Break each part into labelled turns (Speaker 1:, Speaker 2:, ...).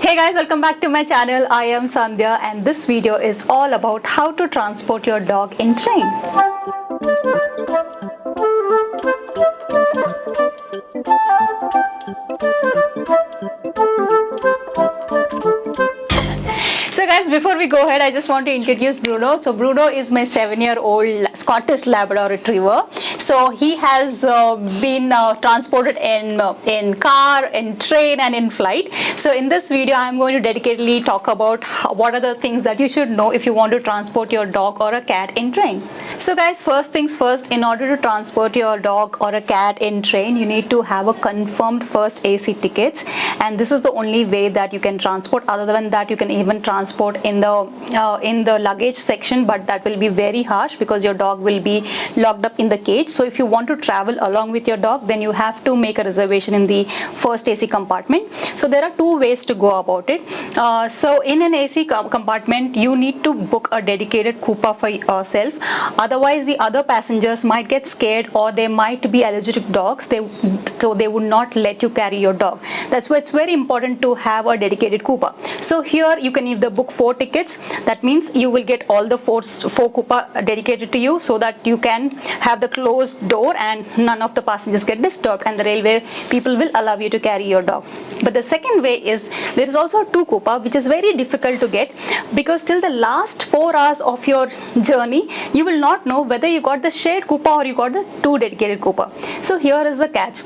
Speaker 1: Hey guys, welcome back to my channel. I am Sandhya and this video is all about how to transport your dog in train. So guys, before we go ahead, I just want to introduce Bruno. So Bruno is my 7-year-old Scottish Labrador Retriever. So he has been transported in car, in train and in flight. So in this video, I'm going to dedicatedly talk about what are the things that you should know if you want to transport your dog or a cat in train. So guys, first things first, in order to transport your dog or a cat in train, you need to have a confirmed first AC tickets, and this is the only way that you can transport. Other than that, you can even transport in the luggage section, but that will be very harsh because your dog will be locked up in the cage. So if you want to travel along with your dog, then you have to make a reservation in the first AC compartment. So there are two ways to go about it. So in an AC compartment, you need to book a dedicated Coupa for yourself. Otherwise, the other passengers might get scared or they might be allergic to dogs. So they would not let you carry your dog. That's why it's very important to have a dedicated Coupa. So here you can either book 4 tickets. That means you will get all the four Coupa dedicated to you, so that you can have the closed door and none of the passengers get disturbed, and the railway people will allow you to carry your dog. But the second way is there is also 2 Coupa, which is very difficult to get, because till the last 4 hours of your journey you will not know whether you got the shared Coupa or you got the 2 dedicated Coupa. So here is the catch.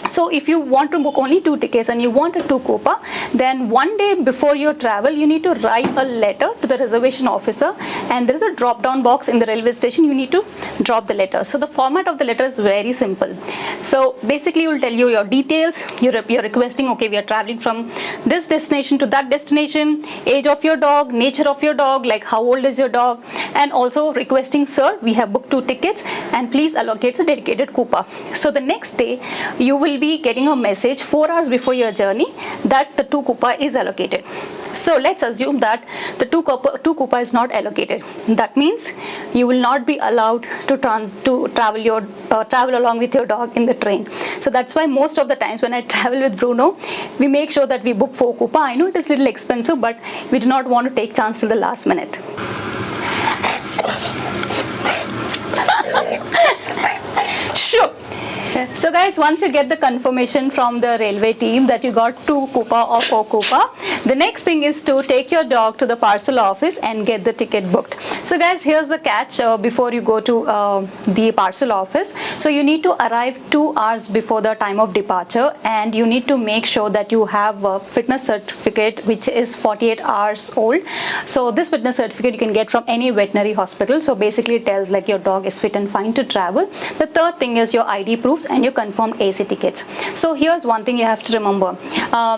Speaker 1: So if you want to book only 2 tickets and you want a 2 Coupa, then one day before your travel, you need to write a letter to the reservation officer, and there is a drop down box in the railway station. You need to drop the letter. So the format of the letter is very simple. So basically, it will tell you your details. You're requesting, okay, we are traveling from this destination to that destination, age of your dog, nature of your dog, like how old is your dog, and also requesting, sir, we have booked 2 tickets and please allocate a dedicated Coupa. So the next day, you will be getting a message 4 hours before your journey that the 2 Coupa is allocated. So let's assume that the 2 Coupa is not allocated. That means you will not be allowed to travel along with your dog in the train. So that's why most of the times when I travel with Bruno, we make sure that we book 4 Coupa. I know it is a little expensive, but we do not want to take chance till the last minute. Sure. So guys, once you get the confirmation from the railway team that you got 2 Coupa or 4 Coupa, the next thing is to take your dog to the parcel office and get the ticket booked. So guys, here's the catch before you go to the parcel office. So you need to arrive 2 hours before the time of departure, and you need to make sure that you have a fitness certificate which is 48 hours old. So this fitness certificate you can get from any veterinary hospital. So basically it tells like your dog is fit and fine to travel. The third thing is your ID proofs and your confirmed AC tickets. So here's one thing you have to remember.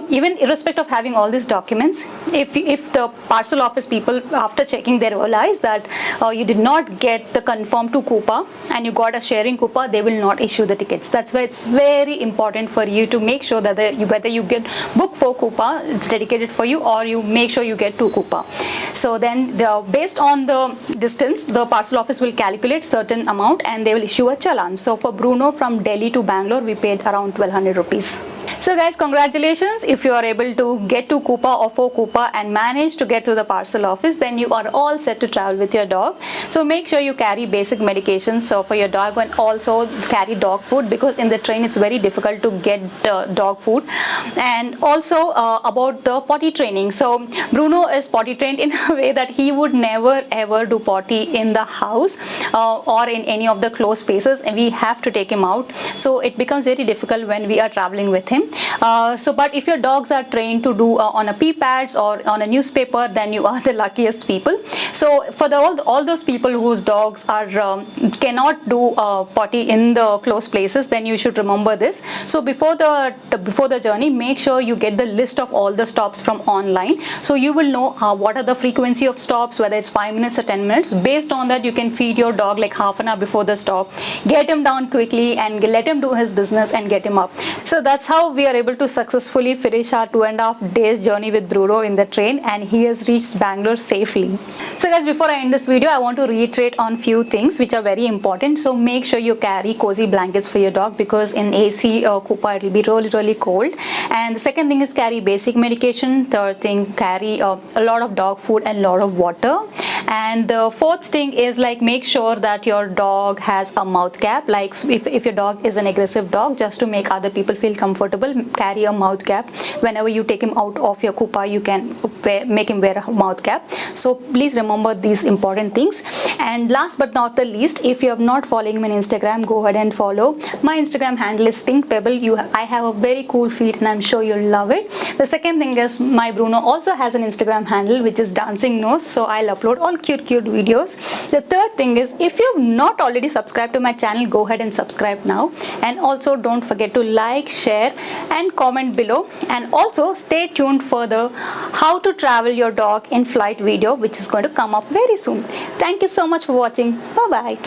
Speaker 1: Even irrespective of having all these documents, if the parcel office people, after checking, they realize that you did not get the confirmed 2 Coupa and you got a sharing Coupa, they will not issue the tickets. That's why it's very important for you to make sure that whether you get book 4 Coupa, it's dedicated for you, or you make sure you get 2 Coupa. So then based on the distance, the parcel office will calculate certain amount and they will issue a challan. So for Bruno from Delhi to Bangalore, we paid around 1200 rupees. So guys, congratulations. If you are able to get 2 Coupa or 4 Coupa and manage to get to the parcel office, then you are all set to travel with your dog. So make sure you carry basic medications for your dog, and also carry dog food, because in the train it's very difficult to get dog food. And also about the potty training. So Bruno is potty trained in a way that he would never ever do potty in the house or in any of the closed spaces, and we have to take him out. So it becomes very difficult when we are traveling with him. But if your dogs are trained to do on a pee pads or on a newspaper, then you are the luckiest people. So for all those people whose dogs are cannot do potty in the closed places, then you should remember this. So before the journey, make sure you get the list of all the stops from online, so you will know what are the frequency of stops, whether it's 5 minutes or 10 minutes. Based on that, you can feed your dog like half an hour before the stop, get him down quickly and let him do his business and get him up. So that's how we are able to successfully finish our 2.5 days journey with Bruno in the train, and he has reached Bangalore safely. So guys, before I end this video, I want to reiterate on few things which are very important. So make sure you carry cozy blankets for your dog, because in AC Coupa it will be really cold. And the second thing is carry basic medication. Third thing, carry a lot of dog food and a lot of water. And the fourth thing is, like, make sure that your dog has a mouth cap. Like if your dog is an aggressive dog, just to make other people feel comfortable, carry a mouth cap. Whenever you take him out of your Coupa, you can make him wear a mouth cap. So please remember these important things. And last but not the least, if you have not following me on Instagram, go ahead and follow. My Instagram handle is Pink Pebble. I have a very cool feed and I'm sure you'll love it. The second thing is, my Bruno also has an Instagram handle which is Dancing Nose, so I'll upload all cute videos. The third thing is, if you've not already subscribed to my channel, go ahead and subscribe now. And also don't forget to like, share and comment below. And also stay tuned for the how to travel your dog in flight video, which is going to come up very soon. Thank you so much for watching. Bye bye.